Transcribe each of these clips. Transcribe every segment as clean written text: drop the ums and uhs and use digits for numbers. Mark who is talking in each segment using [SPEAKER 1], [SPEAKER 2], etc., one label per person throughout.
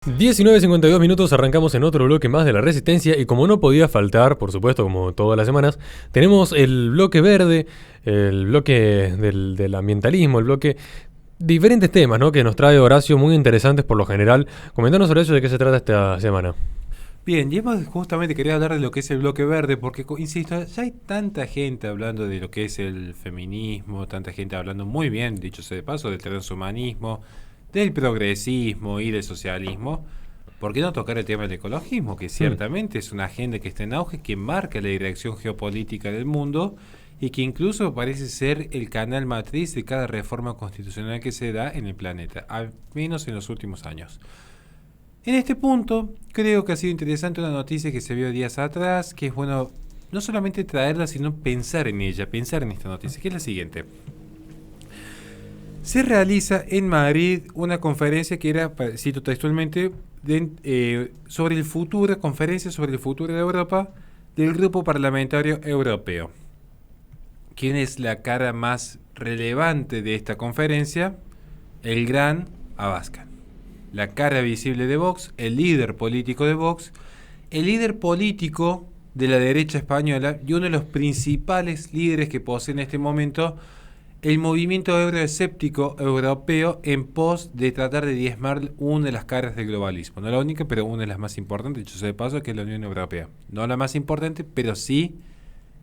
[SPEAKER 1] 19:52, arrancamos en otro bloque más de la Resistencia y como no podía faltar, por supuesto, como todas las semanas, tenemos el bloque verde, el bloque del ambientalismo, el bloque diferentes temas, ¿no? Que nos trae Horacio muy interesantes por lo general. Comentanos, Horacio, de qué se trata esta semana.
[SPEAKER 2] Bien, y hemos justamente quería hablar de lo que es el bloque verde, porque, insisto, ya hay tanta gente hablando de lo que es el feminismo, tanta gente hablando muy bien, dicho sea de paso, del transhumanismo, del progresismo y del socialismo. ¿Por qué no tocar el tema del ecologismo? Que
[SPEAKER 1] Mm.
[SPEAKER 2] ciertamente es una agenda que está en auge, que marca la dirección geopolítica del mundo y que incluso parece ser el canal matriz de cada reforma constitucional que se da en el planeta, al menos en los últimos años. En este punto, creo que ha sido interesante una noticia que se vio días atrás, que es bueno no solamente traerla, sino pensar en ella, pensar en esta noticia, que es la siguiente. Se realiza en Madrid una conferencia que era, cito textualmente, sobre el futuro, conferencia sobre el futuro de Europa del Grupo Parlamentario Europeo. ¿Quién es la cara más relevante de esta conferencia? El gran Abascal, la cara visible de Vox, el líder político de Vox, el líder político de la derecha española y uno de los principales líderes que posee en este momento el movimiento euroescéptico europeo en pos de tratar de diezmar una de las caras del globalismo. No la única, pero una de las más importantes, dicho sea de paso, que es la Unión Europea. No la más importante, pero sí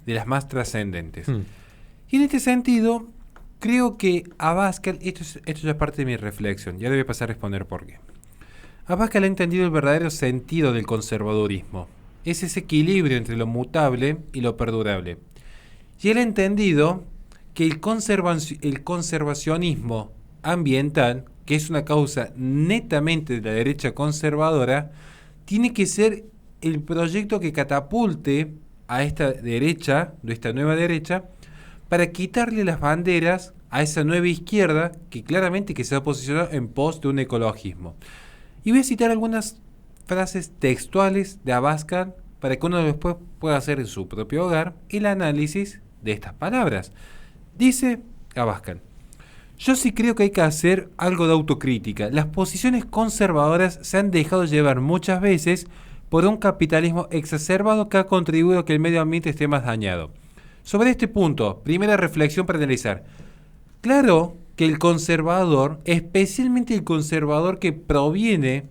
[SPEAKER 2] de las más trascendentes.
[SPEAKER 1] Mm.
[SPEAKER 2] Y en este sentido, creo que Abascal, esto ya es parte de mi reflexión, ya le voy a pasar a responder por qué. Abascal ha entendido el verdadero sentido del conservadurismo. Es ese equilibrio entre lo mutable y lo perdurable. Y él ha entendido que el conservacionismo ambiental, que es una causa netamente de la derecha conservadora, tiene que ser el proyecto que catapulte a esta derecha, de esta nueva derecha, para quitarle las banderas a esa nueva izquierda que claramente que se ha posicionado en pos de un ecologismo. Y voy a citar algunas frases textuales de Abascal para que uno después pueda hacer en su propio hogar el análisis de estas palabras. Dice Abascal: yo sí creo que hay que hacer algo de autocrítica. Las posiciones conservadoras se han dejado llevar muchas veces por un capitalismo exacerbado que ha contribuido a que el medio ambiente esté más dañado. Sobre este punto, primera reflexión para analizar. Claro que el conservador, especialmente el conservador que proviene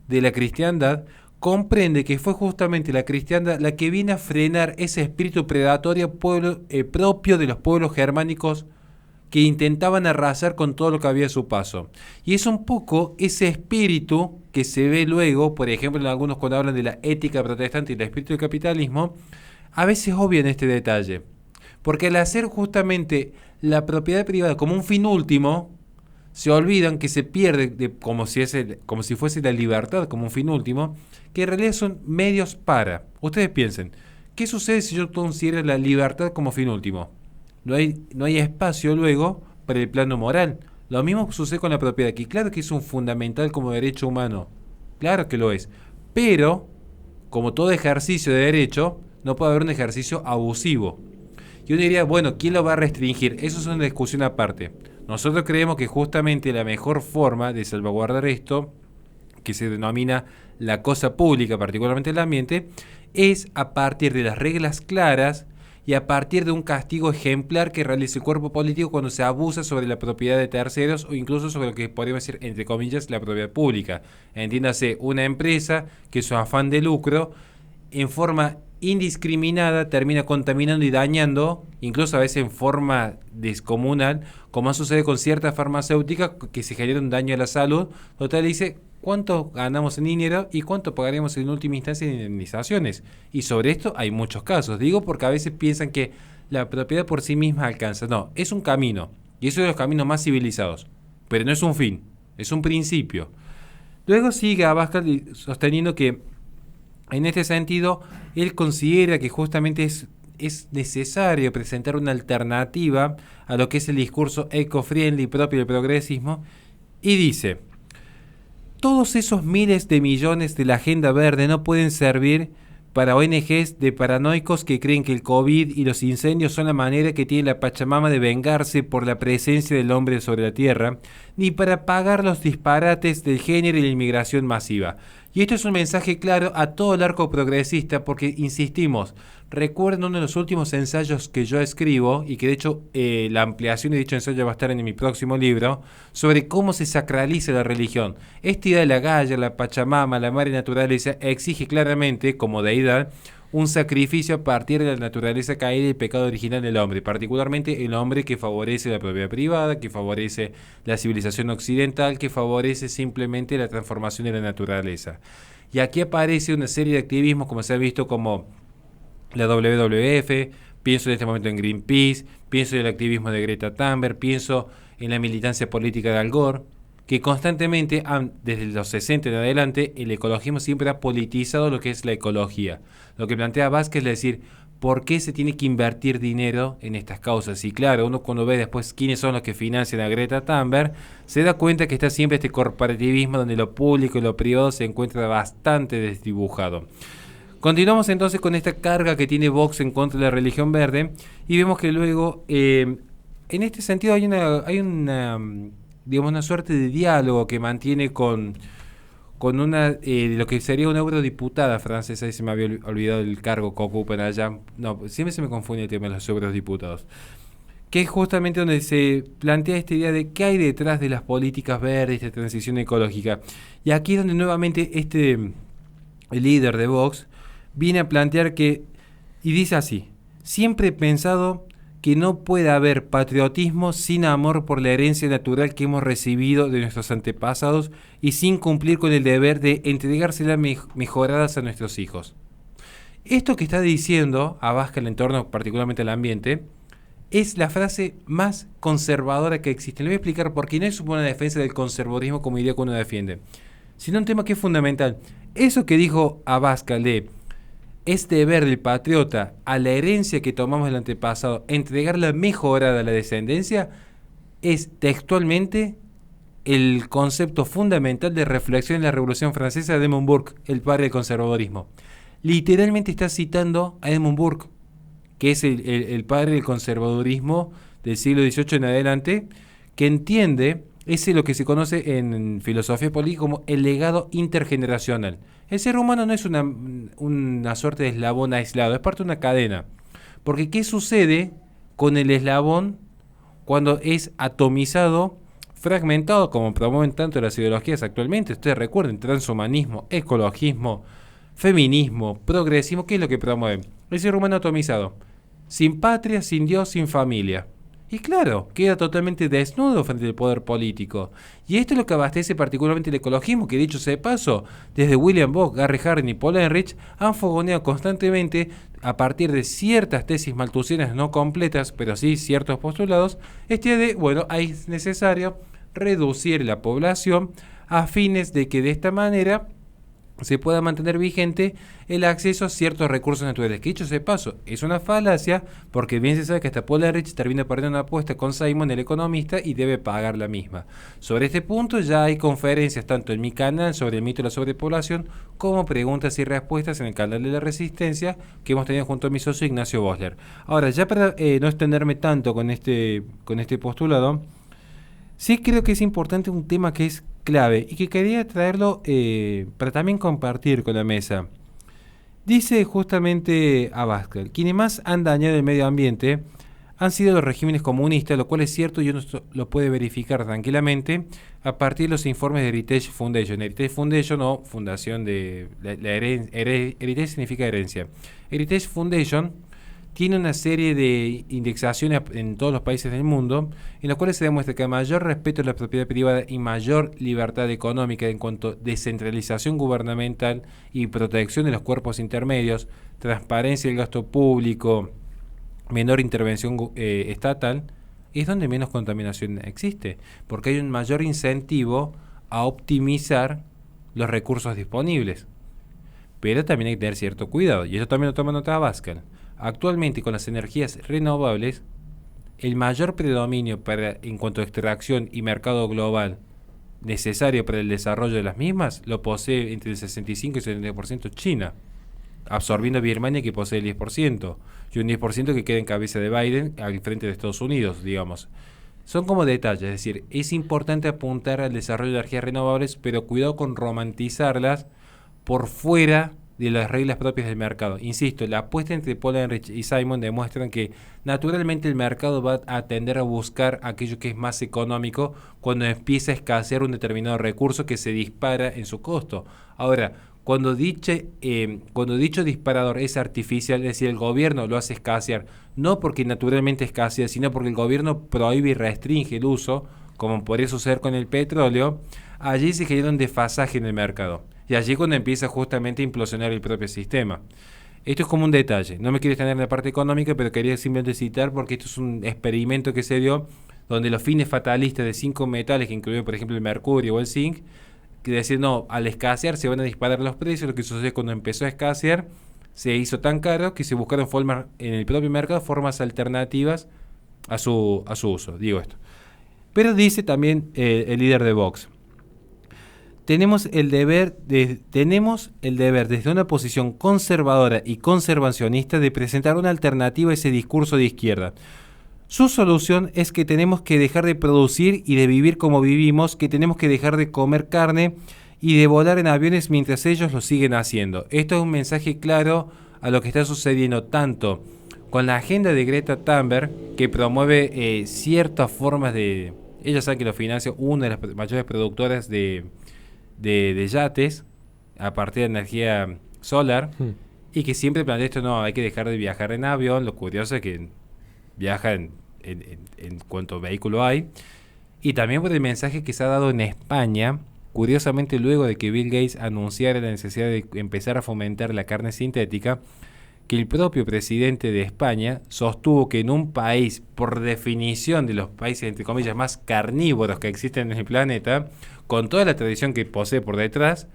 [SPEAKER 2] de la cristiandad, comprende que fue justamente la cristiandad la que viene a frenar ese espíritu predatorio propio de los pueblos germánicos que intentaban arrasar con todo lo que había a su paso. Y es un poco ese espíritu que se ve luego, por ejemplo, en algunos cuando hablan de la ética protestante y el espíritu del capitalismo, a veces obvian este detalle. Porque al hacer justamente la propiedad privada como un fin último, se olvidan que se pierde como si fuese la libertad como un fin último, que en realidad son medios para. Ustedes piensen, ¿qué sucede si yo considero la libertad como fin último? No hay espacio luego para el plano moral. Lo mismo sucede con la propiedad, que claro que es un fundamental como derecho humano, claro que lo es, pero como todo ejercicio de derecho, no puede haber un ejercicio abusivo. Y uno diría, bueno, ¿quién lo va a restringir? Eso es una discusión aparte. Nosotros creemos que justamente la mejor forma de salvaguardar esto, que se denomina la cosa pública, particularmente el ambiente, es a partir de las reglas claras y a partir de un castigo ejemplar que realice el cuerpo político cuando se abusa sobre la propiedad de terceros o incluso sobre lo que podríamos decir, entre comillas, la propiedad pública. Entiéndase, una empresa que su afán de lucro en forma indiscriminada termina contaminando y dañando, incluso a veces en forma descomunal, como sucede con ciertas farmacéuticas que se genera un daño a la salud. Total dice, ¿cuánto ganamos en dinero y cuánto pagaremos en última instancia en indemnizaciones? Y sobre esto hay muchos casos. Digo porque a veces piensan que la propiedad por sí misma alcanza. No, es un camino. Y es uno de los caminos más civilizados. Pero no es un fin, es un principio. Luego sigue Abascal sosteniendo que en este sentido, él considera que justamente es necesario presentar una alternativa a lo que es el discurso eco-friendly propio del progresismo y dice, todos esos miles de millones de la agenda verde no pueden servir para ONGs de paranoicos que creen que el COVID y los incendios son la manera que tiene la Pachamama de vengarse por la presencia del hombre sobre la Tierra, ni para pagar los disparates del género y la inmigración masiva. Y esto es un mensaje claro a todo el arco progresista porque, insistimos, recuerden uno de los últimos ensayos que yo escribo, y que de hecho la ampliación de dicho ensayo va a estar en mi próximo libro, sobre cómo se sacraliza la religión. Esta idea de la Gaia, la Pachamama, la madre naturaleza, exige claramente, como deidad, un sacrificio a partir de la naturaleza caída y el pecado original del hombre, particularmente el hombre que favorece la propiedad privada, que favorece la civilización occidental, que favorece simplemente la transformación de la naturaleza. Y aquí aparece una serie de activismos, como se ha visto, como la WWF, pienso en este momento en Greenpeace, pienso en el activismo de Greta Thunberg, pienso en la militancia política de Al Gore, que constantemente, desde los 60 en adelante, el ecologismo siempre ha politizado lo que es la ecología. Lo que plantea Vázquez es decir, ¿por qué se tiene que invertir dinero en estas causas? Y claro, uno cuando ve después quiénes son los que financian a Greta Thunberg, se da cuenta que está siempre este corporativismo donde lo público y lo privado se encuentra bastante desdibujado. Continuamos entonces con esta carga que tiene Vox en contra de la religión verde y vemos que luego, en este sentido, hay una digamos, una suerte de diálogo que mantiene con una lo que sería una eurodiputada francesa, y se me había olvidado el cargo que ocupan allá. No, siempre se me confunde el tema de los eurodiputados. Que es justamente donde se plantea esta idea de qué hay detrás de las políticas verdes, de transición ecológica. Y aquí es donde nuevamente el líder de Vox viene a plantear que, y dice así: siempre he pensado que no puede haber patriotismo sin amor por la herencia natural que hemos recibido de nuestros antepasados y sin cumplir con el deber de entregárselas mejoradas a nuestros hijos. Esto que está diciendo Abascal en torno particularmente al ambiente es la frase más conservadora que existe. Le voy a explicar por qué. No es una defensa del conservadurismo como idea que uno defiende, sino un tema que es fundamental. Eso que dijo Abascal de es deber del patriota a la herencia que tomamos del antepasado, entregarla mejorada a la descendencia, es textualmente el concepto fundamental de reflexión en la Revolución Francesa de Edmund Burke, el padre del conservadorismo. Literalmente está citando a Edmund Burke, que es el padre del conservadurismo del siglo XVIII en adelante, que entiende, ese es lo que se conoce en filosofía política como el legado intergeneracional. El ser humano no es una suerte de eslabón aislado, es parte de una cadena. Porque ¿qué sucede con el eslabón cuando es atomizado, fragmentado, como promueven tanto las ideologías actualmente? Ustedes recuerden, transhumanismo, ecologismo, feminismo, progresismo, ¿qué es lo que promueven? El ser humano atomizado, sin patria, sin Dios, sin familia. Y claro, queda totalmente desnudo frente al poder político. Y esto es lo que abastece particularmente el ecologismo, que dicho sea de paso, desde William Vogt, Gary Hardin y Paul Ehrlich han fogoneado constantemente, a partir de ciertas tesis malthusianas no completas, pero sí ciertos postulados, bueno, ahí es necesario reducir la población a fines de que de esta manera se pueda mantener vigente el acceso a ciertos recursos naturales. Que dicho sea de paso, es una falacia, porque bien se sabe que hasta Paul Ehrlich termina perdiendo una apuesta con Simon, el economista, y debe pagar la misma. Sobre este punto ya hay conferencias tanto en mi canal sobre el mito de la sobrepoblación, como preguntas y respuestas en el canal de la Resistencia, que hemos tenido junto a mi socio Ignacio Bosler. Ahora, ya para no extenderme tanto con este postulado, sí creo que es importante un tema que es clave y que quería traerlo para también compartir con la mesa. Dice justamente Abascal: quienes más han dañado el medio ambiente han sido los regímenes comunistas, lo cual es cierto y uno lo puede verificar tranquilamente a partir de los informes de Heritage Foundation. Heritage Foundation, o fundación de Heritage significa herencia. Heritage Foundation tiene una serie de indexaciones en todos los países del mundo, en las cuales se demuestra que mayor respeto a la propiedad privada y mayor libertad económica en cuanto a descentralización gubernamental y protección de los cuerpos intermedios, transparencia del gasto público, menor intervención estatal, es donde menos contaminación existe, porque hay un mayor incentivo a optimizar los recursos disponibles. Pero también hay que tener cierto cuidado, y eso también lo toma nota Abascal. Actualmente, con las energías renovables, el mayor predominio en cuanto a extracción y mercado global necesario para el desarrollo de las mismas lo posee entre el 65 y el 70% China. absorbiendo Birmania, que posee el 10%, y un 10% que queda en cabeza de Biden al frente de Estados Unidos, digamos. Son como detalles, es decir, es importante apuntar al desarrollo de energías renovables, pero cuidado con romantizarlas por fuera de las reglas propias del mercado. Insisto, la apuesta entre Paul Enrich y Simon demuestran que naturalmente el mercado va a tender a buscar aquello que es más económico cuando empieza a escasear un determinado recurso que se dispara en su costo. Ahora, cuando dicho disparador es artificial, es decir, el gobierno lo hace escasear, no porque naturalmente escasea, sino porque el gobierno prohíbe y restringe el uso, como podría suceder con el petróleo, allí se genera un desfasaje en el mercado. Y allí es cuando empieza justamente a implosionar el propio sistema. Esto es como un detalle. No me quiero extender en la parte económica, pero quería simplemente citar porque esto es un experimento que se dio donde los fines fatalistas de 5 metales, que incluyen por ejemplo el mercurio o el zinc, que decían, no, al escasear se van a disparar los precios. Lo que sucede cuando empezó a escasear, se hizo tan caro que se buscaron formas en el propio mercado, formas alternativas a su uso. Digo esto. Pero dice también el líder de Vox: tenemos el deber desde una posición conservadora y conservacionista de presentar una alternativa a ese discurso de izquierda. Su solución es que tenemos que dejar de producir y de vivir como vivimos, que tenemos que dejar de comer carne y de volar en aviones mientras ellos lo siguen haciendo. Esto es un mensaje claro a lo que está sucediendo tanto con la agenda de Greta Thunberg, que promueve ciertas formas de... Ella sabe que lo financia una de las mayores productoras de yates a partir de energía solar, y que siempre plantea esto: no, hay que dejar de viajar en avión. Lo curioso es que viaja en cuanto vehículo hay. Y también por el mensaje que se ha dado en España, curiosamente luego de que Bill Gates anunciara la necesidad de empezar a fomentar la carne sintética, que el propio presidente de España sostuvo que en un país, por definición de los países entre comillas más carnívoros que existen en el planeta, con toda la tradición que posee por detrás,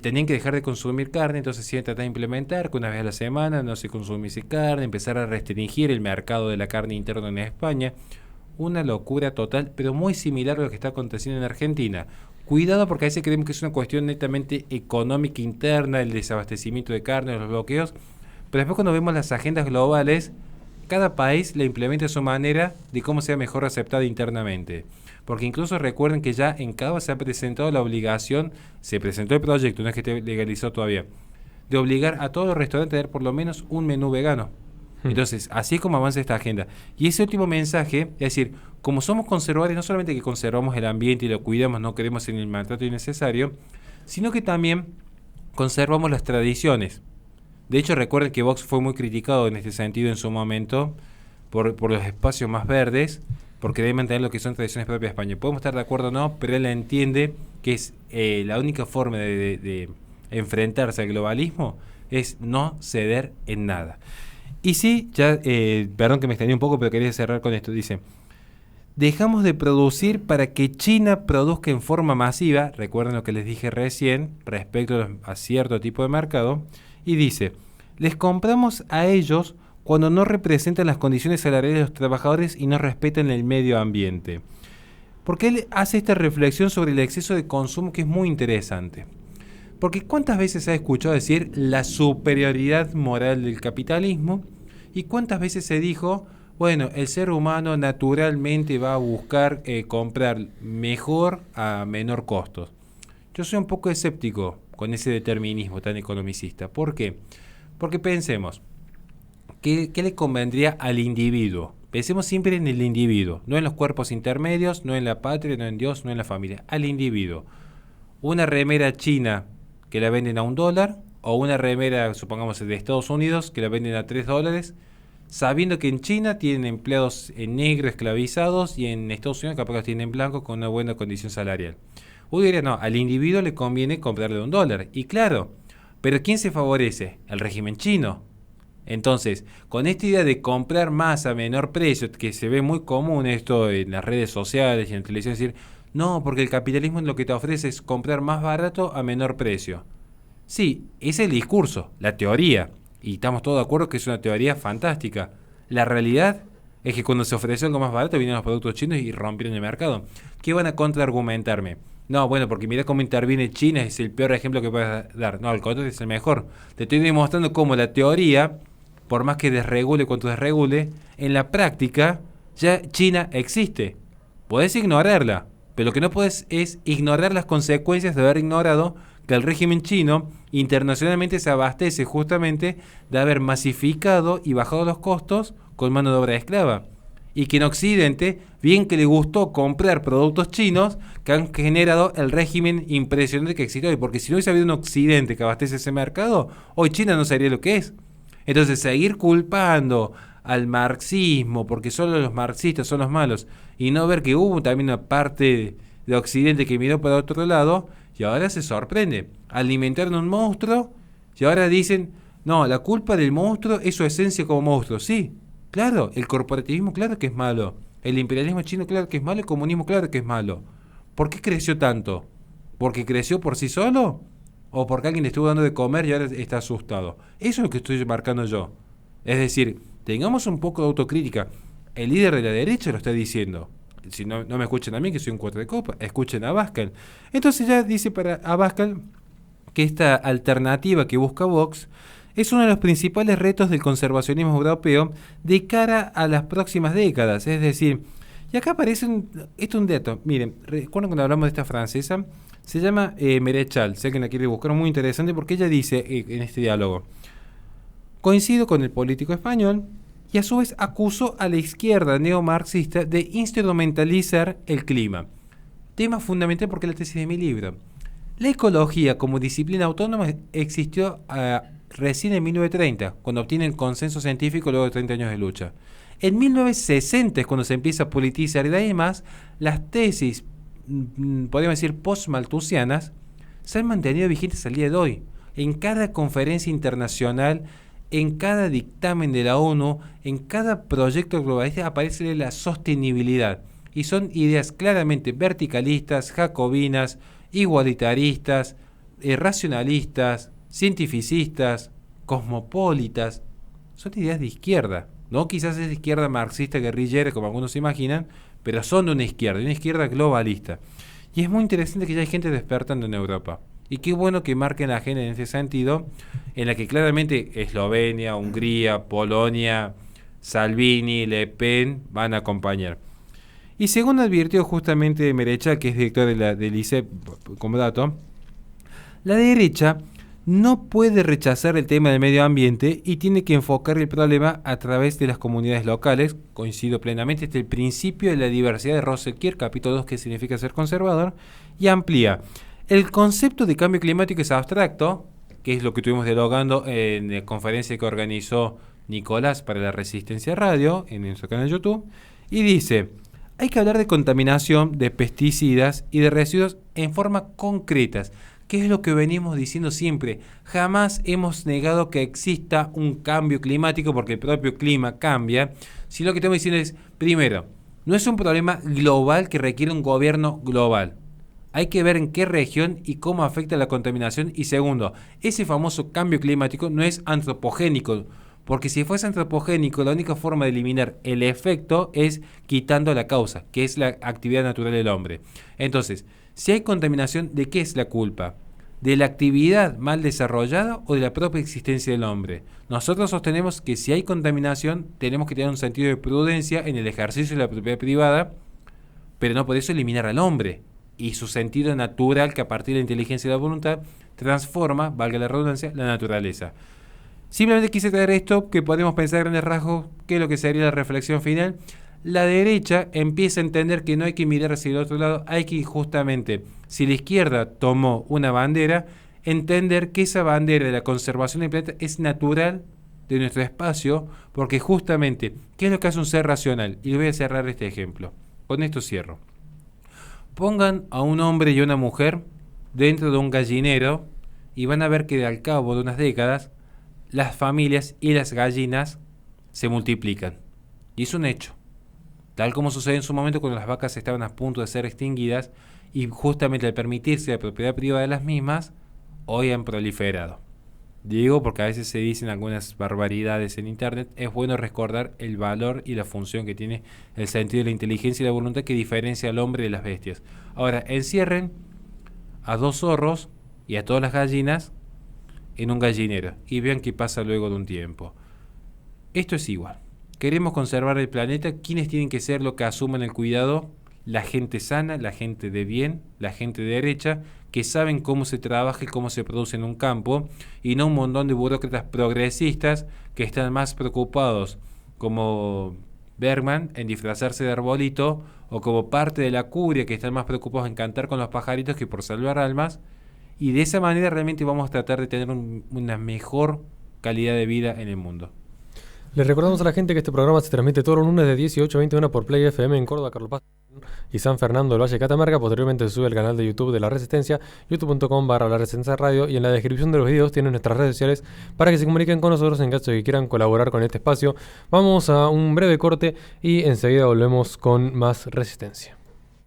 [SPEAKER 2] tenían que dejar de consumir carne. Entonces se trata de implementar que una vez a la semana no se consumiese carne, empezar a restringir el mercado de la carne interno en España. Una locura total, pero muy similar a lo que está aconteciendo en Argentina. Cuidado, porque a veces creemos que es una cuestión netamente económica interna, el desabastecimiento de carne, los bloqueos, pero después cuando vemos las agendas globales, cada país la implementa a su manera de cómo sea mejor aceptada internamente. Porque incluso recuerden que ya en Cava se ha presentado la obligación, se presentó el proyecto, no es que esté legalizado todavía, de obligar a todos los restaurantes a tener por lo menos un menú vegano. Entonces, así es como avanza esta agenda. Y ese último mensaje, es decir, como somos conservadores, no solamente que conservamos el ambiente y lo cuidamos, no queremos en el maltrato innecesario, sino que también conservamos las tradiciones. De hecho, recuerden que Vox fue muy criticado en este sentido en su momento por los espacios más verdes, porque debe mantener lo que son tradiciones propias de España. Podemos estar de acuerdo o no, pero él entiende que es la única forma de enfrentarse al globalismo es no ceder en nada. Y sí, ya, perdón que me extendí un poco, pero quería cerrar con esto. Dice: dejamos de producir para que China produzca en forma masiva. Recuerden lo que les dije recién respecto a cierto tipo de mercado. Y dice: les compramos a ellos cuando no representan las condiciones salariales de los trabajadores y no respetan el medio ambiente. Porque él hace esta reflexión sobre el exceso de consumo, que es muy interesante. Porque ¿cuántas veces se ha escuchado decir la superioridad moral del capitalismo? ¿Y cuántas veces se dijo, bueno, el ser humano naturalmente va a buscar comprar mejor a menor costo? Yo soy un poco escéptico con ese determinismo tan economicista. ¿Por qué? Porque pensemos, ¿qué le convendría al individuo? Pensemos siempre en el individuo, no en los cuerpos intermedios, no en la patria, no en Dios, no en la familia, al individuo. Una remera china que la venden a $1, o una remera, supongamos, de Estados Unidos, que la venden a $3, sabiendo que en China tienen empleados en negro esclavizados y en Estados Unidos capaz que los tienen en blanco con una buena condición salarial. Uno diría, no, al individuo le conviene comprarle de $1. Y claro, pero ¿quién se favorece? El régimen chino. Entonces, con esta idea de comprar más a menor precio, que se ve muy común esto en las redes sociales y en televisión, decir, no, porque el capitalismo lo que te ofrece es comprar más barato a menor precio. Sí, ese es el discurso, la teoría, y estamos todos de acuerdo que es una teoría fantástica. La realidad es que cuando se ofreció algo más barato vinieron los productos chinos y rompieron el mercado. ¿Qué van a contraargumentarme? No, bueno, porque mira cómo interviene China, es el peor ejemplo que puedes dar. No, el contrario es el mejor. Te estoy demostrando cómo la teoría, por más que desregule cuanto desregule, en la práctica ya China existe. Podés ignorarla, pero lo que no podés es ignorar las consecuencias de haber ignorado que el régimen chino internacionalmente se abastece justamente de haber masificado y bajado los costos con mano de obra esclava. Y que en Occidente, bien que le gustó comprar productos chinos que han generado el régimen impresionante que existe hoy. Porque si no hubiese habido un Occidente que abastece ese mercado, hoy China no sería lo que es. Entonces, seguir culpando al marxismo, porque solo los marxistas son los malos, y no ver que hubo también una parte de Occidente que miró para otro lado, y ahora se sorprende. Alimentaron un monstruo, y ahora dicen, no, la culpa del monstruo es su esencia como monstruo. Sí, claro, el corporativismo claro que es malo, el imperialismo chino claro que es malo, el comunismo claro que es malo. ¿Por qué creció tanto? ¿Porque creció por sí solo? ¿O porque alguien le estuvo dando de comer y ahora está asustado? Eso es lo que estoy marcando yo. Es decir, tengamos un poco de autocrítica. El líder de la derecha lo está diciendo. Si no, no me escuchen a mí, que soy un cuatro de copa, escuchen a Abascal. Entonces ya dice para Abascal que esta alternativa que busca Vox es uno de los principales retos del conservacionismo europeo de cara a las próximas décadas. Es decir, y acá aparece esto es un dato. Miren, recuerden cuando hablamos de esta francesa, se llama Merechal, sé que la quiere buscar, muy interesante porque ella dice en este diálogo, coincido con el político español y a su vez acusó a la izquierda neomarxista de instrumentalizar el clima. Tema fundamental porque es la tesis de mi libro. La ecología como disciplina autónoma existió recién en 1930, cuando obtiene el consenso científico luego de 30 años de lucha. En 1960 es cuando se empieza a politizar y de ahí más las tesis, podríamos decir, post-malthusianas, se han mantenido vigentes al día de hoy. En cada conferencia internacional, en cada dictamen de la ONU, en cada proyecto globalista aparece la sostenibilidad. Y son ideas claramente verticalistas, jacobinas, igualitaristas, racionalistas, cientificistas, cosmopolitas. Son ideas de izquierda. No quizás es de izquierda marxista guerrillera, como algunos se imaginan, pero son de una izquierda globalista. Y es muy interesante que ya hay gente despertando en Europa. Y qué bueno que marquen la agenda en ese sentido, en la que claramente Eslovenia, Hungría, Polonia, Salvini, Le Pen van a acompañar. Y según advirtió justamente Merechal, que es director del ICEP, como dato, la derecha no puede rechazar el tema del medio ambiente y tiene que enfocar el problema a través de las comunidades locales. Coincido plenamente, este es el principio de la diversidad de Russell Kirk, capítulo 2, que significa ser conservador, y amplía. El concepto de cambio climático es abstracto, que es lo que estuvimos dialogando en la conferencia que organizó Nicolás para la Resistencia Radio, en nuestro canal de YouTube, y dice, hay que hablar de contaminación, de pesticidas y de residuos en forma concretas. ¿Qué es lo que venimos diciendo siempre? Jamás hemos negado que exista un cambio climático porque el propio clima cambia. Si lo que estamos diciendo es, primero, no es un problema global que requiere un gobierno global. Hay que ver en qué región y cómo afecta la contaminación. Y segundo, ese famoso cambio climático no es antropogénico. Porque si fuese antropogénico, la única forma de eliminar el efecto es quitando la causa, que es la actividad natural del hombre. Entonces, si hay contaminación, ¿de qué es la culpa? ¿De la actividad mal desarrollada o de la propia existencia del hombre? Nosotros sostenemos que si hay contaminación, tenemos que tener un sentido de prudencia en el ejercicio de la propiedad privada, pero no por eso eliminar al hombre y su sentido natural que a partir de la inteligencia y la voluntad transforma, valga la redundancia, la naturaleza. Simplemente quise traer esto, que podemos pensar en grandes rasgos, qué es lo que sería la reflexión final. La derecha empieza a entender que no hay que mirar hacia el otro lado, hay que justamente, si la izquierda tomó una bandera, entender que esa bandera de la conservación del planeta es natural de nuestro espacio, porque justamente, ¿qué es lo que hace un ser racional? Y voy a cerrar este ejemplo. Con esto cierro. Pongan a un hombre y una mujer dentro de un gallinero y van a ver que al cabo de unas décadas las familias y las gallinas se multiplican. Y es un hecho. Tal como sucede en su momento cuando las vacas estaban a punto de ser extinguidas y justamente al permitirse la propiedad privada de las mismas, hoy han proliferado. Digo porque a veces se dicen algunas barbaridades en internet, es bueno recordar el valor y la función que tiene el sentido de la inteligencia y la voluntad que diferencia al hombre de las bestias. Ahora, encierren a 2 zorros y a todas las gallinas en un gallinero y vean qué pasa luego de un tiempo. Esto es igual. Queremos conservar el planeta. ¿Quiénes tienen que ser los que asuman el cuidado? La gente sana, la gente de bien, la gente de derecha, que saben cómo se trabaja y cómo se produce en un campo, y no un montón de burócratas progresistas que están más preocupados, como Bergman, en disfrazarse de arbolito, o como parte de la curia, que están más preocupados en cantar con los pajaritos que por salvar almas, y de esa manera realmente vamos a tratar de tener una mejor calidad de vida en el mundo.
[SPEAKER 1] Les recordamos a la gente que este programa se transmite todos los lunes de 18 a 21 por Play FM en Córdoba, Carlos Paz y San Fernando del Valle, Catamarca. Posteriormente se sube al canal de YouTube de La Resistencia, youtube.com/La Resistencia Radio, y en la descripción de los videos tienen nuestras redes sociales para que se comuniquen con nosotros en caso de que quieran colaborar con este espacio. Vamos a un breve corte y enseguida volvemos con más Resistencia.